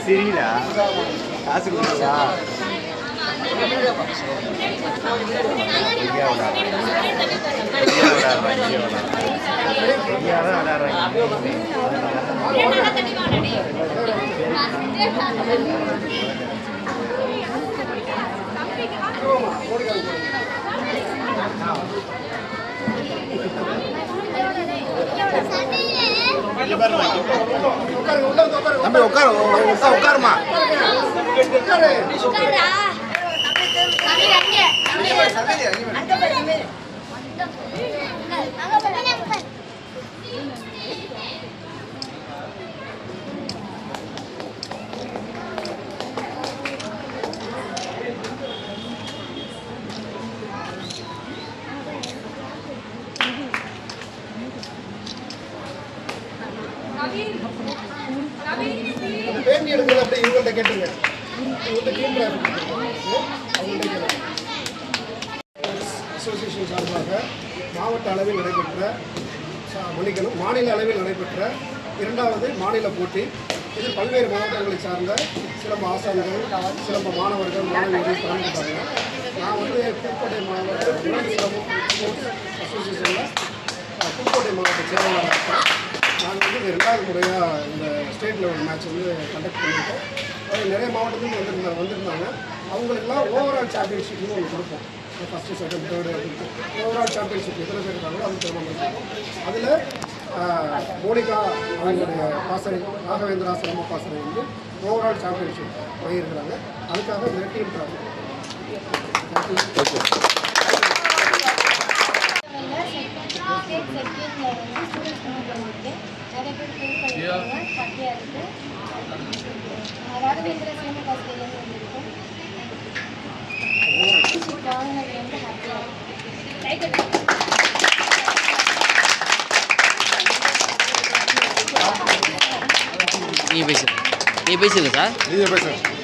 சரிடா காசு கொடுத்தா தம்பி உட்காருமா பேட்டி எடுக்கிறது அப்படி இவங்கள்ட்ட கேட்டுங்க. அசோசியேஷன் சார்பாக மாவட்ட அளவில் நடைபெற்ற மாநில அளவில் நடைபெற்ற 2வது மாநில போட்டி. இது பல்வேறு மாவட்டங்களை சார்ந்த சிலம்ப ஆசான்கள், சிலம்ப மாணவர்கள், மாணவியர்கள் கலந்துட்டாங்க. நான் புதுக்கோட்டை மாவட்ட சிலம்பம் ஸ்போர்ட்ஸ் அசோசியேஷனில் புதுக்கோட்டை மாவட்ட செயலாளராக இருக்கேன். நாங்கள் இது 2வது முறையாக இந்த ஸ்டேட் லெவல் மேட்ச் கண்டக்ட் பண்ணியிருக்கோம். நிறைய மாவட்டத்துலேருந்து வந்திருந்தாங்க. அவங்களுக்குலாம் ஓவரால் சாம்பியன்ஷிப்னு ஒன்று கொடுப்போம். ஃபஸ்ட்டு, செகண்ட், தேர்டு அப்படின்னு ஓவரால் சாம்பியன்ஷிப் எத்தனை பேர் இருக்காங்களோ அது தெரியாமல் அதில் மோனிகா அவங்களுடைய பாசறை ராகவேந்திரா சிலம்ப பாசறை ஓவரால் சாம்பியன்ஷிப் வாங்கியிருக்கிறாங்க. அதுக்காக இந்த டீம் ட்ராஃபி. ராகவேந்திர சிலம்ப பாசறையில் வந்திருக்கோம். நீ பேசுங்க சார்.